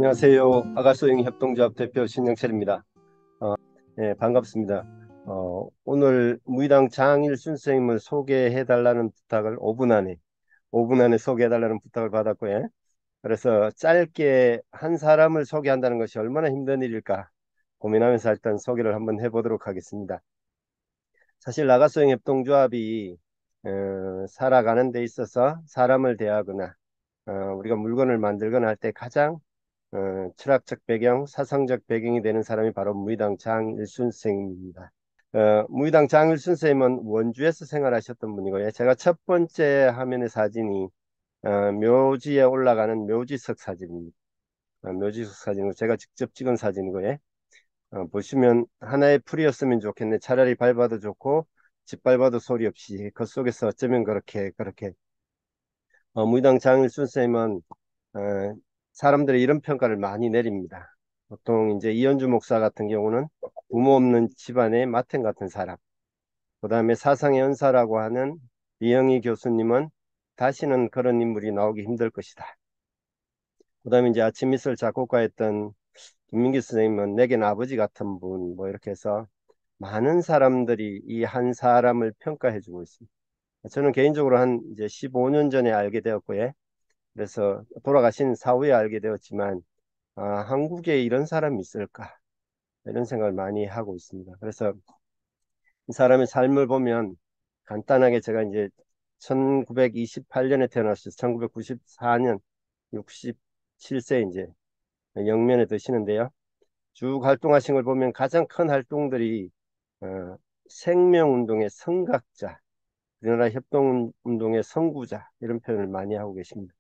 안녕하세요. 아가소형 협동조합 대표 신영철입니다. 네, 반갑습니다. 오늘 무의당 장일순 선생님을 소개해달라는 부탁을 5분 안에 소개해달라는 부탁을 받았고요. 그래서 짧게 한 사람을 소개한다는 것이 얼마나 힘든 일일까 고민하면서 일단 소개를 한번 해보도록 하겠습니다. 사실 아가소형 협동조합이 살아가는 데 있어서 사람을 대하거나 우리가 물건을 만들거나 할 때 가장 철학적 배경, 사상적 배경이 되는 사람이 바로 무의당 장일순 선생입니다. 무의당 장일순 선생님은 원주에서 생활하셨던 분이고요. 제가 첫 번째 화면의 사진이 묘지에 올라가는 묘지석 사진입니다. 묘지석 사진은 제가 직접 찍은 사진이고요. 보시면 하나의 풀이었으면 좋겠네. 차라리 밟아도 좋고 짓밟아도 소리 없이 그 속에서 어쩌면 그렇게 무의당 장일순 선생님은 어, 사람들이 이런 평가를 많이 내립니다. 보통 이제 이현주 목사 같은 경우는 부모 없는 집안의 마탱 같은 사람. 그 다음에 사상의 은사라고 하는 이영희 교수님은 다시는 그런 인물이 나오기 힘들 것이다. 그 다음에 이제 아침 이슬 작곡가였던 김민기 선생님은 내겐 아버지 같은 분, 뭐 이렇게 해서 많은 사람들이 이 한 사람을 평가해주고 있습니다. 저는 개인적으로 한 이제 15년 전에 알게 되었고요. 그래서 돌아가신 사후에 알게 되었지만 한국에 이런 사람이 있을까? 이런 생각을 많이 하고 있습니다. 그래서 이 사람의 삶을 보면 간단하게 제가 이제 1928년에 태어났어요. 1994년 67세 이제 영면에 드시는데요. 쭉 활동하신 걸 보면 가장 큰 활동들이 어, 생명운동의 선각자, 우리나라 협동운동의 선구자 이런 표현을 많이 하고 계십니다.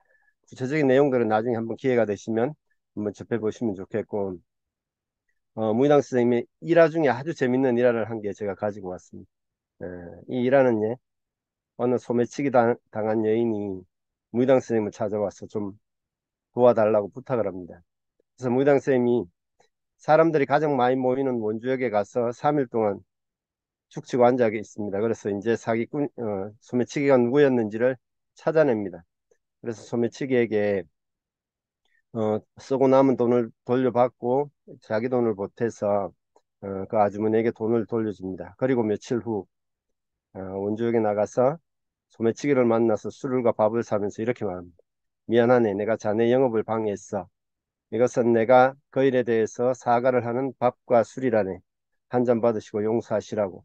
구체적인 내용들은 나중에 한번 기회가 되시면 한번 접해보시면 좋겠고 무인왕 선생님이 일화 중에 아주 재밌는 일화를 한 개 제가 가지고 왔습니다. 이 일화는 어느 소매치기 당한 여인이 무인왕 선생님을 찾아와서 좀 도와달라고 부탁을 합니다. 그래서 무인왕 선생님이 사람들이 가장 많이 모이는 원주역에 가서 3일 동안 축치고 앉아 있습니다. 그래서 이제 소매치기가 누구였는지를 찾아냅니다. 그래서 소매치기에게 쓰고 남은 돈을 돌려받고 자기 돈을 보태서 그 아주머니에게 돈을 돌려줍니다. 그리고 며칠 후 원주역에 나가서 소매치기를 만나서 술과 밥을 사면서 이렇게 말합니다. 미안하네, 내가 자네 영업을 방해했어. 이것은 내가 그 일에 대해서 사과를 하는 밥과 술이라네. 한 잔 받으시고 용서하시라고.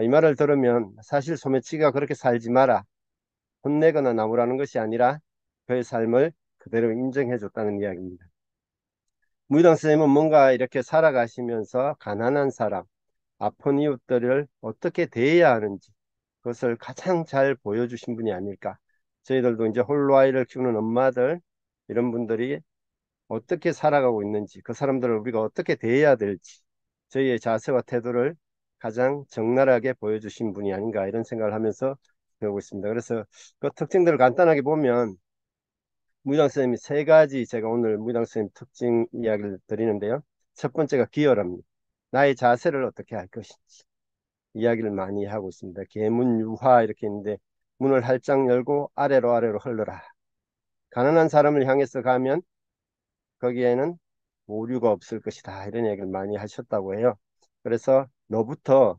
이 말을 들으면 사실 소매치기가 그렇게 살지 마라, 혼내거나 나무라는 것이 아니라 그의 삶을 그대로 인정해 줬다는 이야기입니다. 무이당 선생님은 뭔가 이렇게 살아가시면서 가난한 사람, 아픈 이웃들을 어떻게 대해야 하는지 그것을 가장 잘 보여주신 분이 아닐까. 저희들도 이제 홀로 아이를 키우는 엄마들 이런 분들이 어떻게 살아가고 있는지 그 사람들을 우리가 어떻게 대해야 될지 저희의 자세와 태도를 가장 적나라하게 보여주신 분이 아닌가 이런 생각을 하면서 배우고 있습니다. 그래서 그 특징들을 간단하게 보면 무이당 선생님이 세 가지 제가 오늘 무이당 선생님 특징 이야기를 드리는데요. 첫 번째가 기여랍니다. 나의 자세를 어떻게 할 것인지 이야기를 많이 하고 있습니다. 계문유화 이렇게 있는데 문을 활짝 열고 아래로 흘러라. 가난한 사람을 향해서 가면 거기에는 오류가 없을 것이다. 이런 얘기를 많이 하셨다고 해요. 그래서 너부터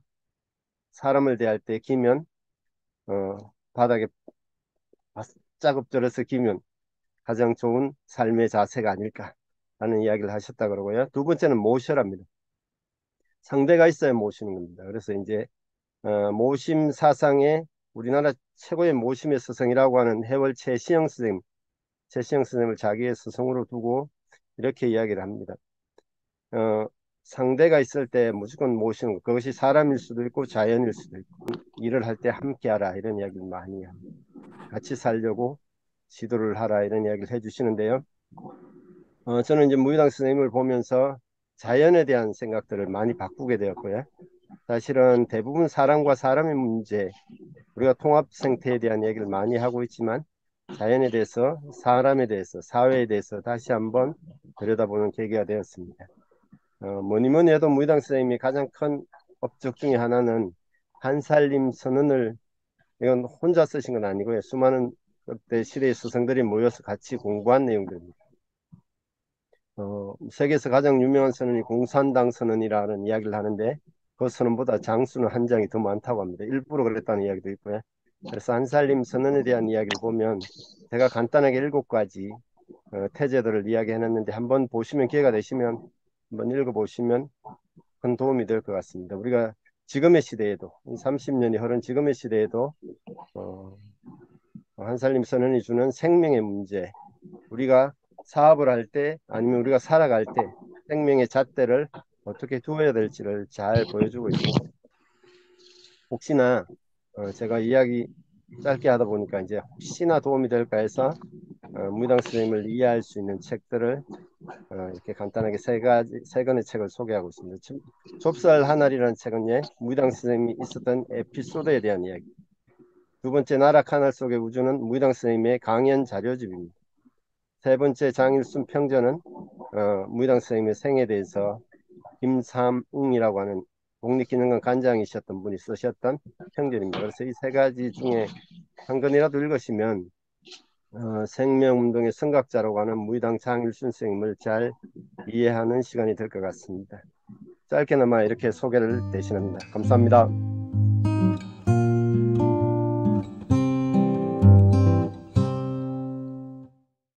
사람을 대할 때 기면 바닥에 바짝 엎드려서 기면 가장 좋은 삶의 자세가 아닐까 하는 이야기를 하셨다 그러고요. 두 번째는 모셔랍니다. 상대가 있어야 모시는 겁니다. 그래서 이제 모심 사상의 우리나라 최고의 모심의 스승이라고 하는 해월 최시영 선생님을 자기의 스승으로 두고 이렇게 이야기를 합니다. 어, 상대가 있을 때 무조건 모시는 것. 그것이 사람일 수도 있고 자연일 수도 있고 일을 할 때 함께하라 이런 이야기를 많이 합니다. 같이 살려고 지도를 하라 이런 이야기를 해주시는데요. 저는 이제 무의당 선생님을 보면서 자연에 대한 생각들을 많이 바꾸게 되었고요. 사실은 대부분 사람과 사람의 문제, 우리가 통합 생태에 대한 얘기를 많이 하고 있지만 자연에 대해서, 사람에 대해서, 사회에 대해서 다시 한번 들여다보는 계기가 되었습니다. 뭐니 뭐니 해도 무의당 선생님이 가장 큰 업적 중에 하나는 한살림 선언을 이건 혼자 쓰신 건 아니고요. 수많은 그때 시대의 스승들이 모여서 같이 공부한 내용들입니다. 세계에서 가장 유명한 선언이 공산당 선언이라는 이야기를 하는데 그 선언보다 장수는 한 장이 더 많다고 합니다. 일부러 그랬다는 이야기도 있고요. 그래서 한살림 선언에 대한 이야기를 보면 제가 간단하게 7가지 태제들을 이야기해놨는데 한번 보시면 기회가 되시면 한번 읽어보시면 큰 도움이 될 것 같습니다. 우리가 지금의 시대에도 30년이 흐른 지금의 시대에도 어, 한살림 선언이 주는 생명의 문제, 우리가 사업을 할 때 아니면 우리가 살아갈 때 생명의 잣대를 어떻게 두어야 될지를 잘 보여주고 있습니다. 혹시나 제가 이야기 짧게 하다 보니까 이제 혹시나 도움이 될까 해서 무당 선생님을 이해할 수 있는 책들을 이렇게 간단하게 세 권의 책을 소개하고 있습니다. 좁쌀 하나리라는 책은 무당 선생님이 있었던 에피소드에 대한 이야기. 두 번째 나락 하늘 속의 우주는 무당 선생님의 강연 자료집입니다. 세 번째 장일순 평전은 무당 선생님의 생에 대해서 김삼웅이라고 하는 국립기념관 관장이셨던 분이 쓰셨던 평전입니다. 그래서 이 3가지 중에 한 권이라도 읽으시면 생명운동의 선각자라고 하는 무당 장일순 선생님을 잘 이해하는 시간이 될 것 같습니다. 짧게나마 이렇게 소개를 대신합니다. 감사합니다.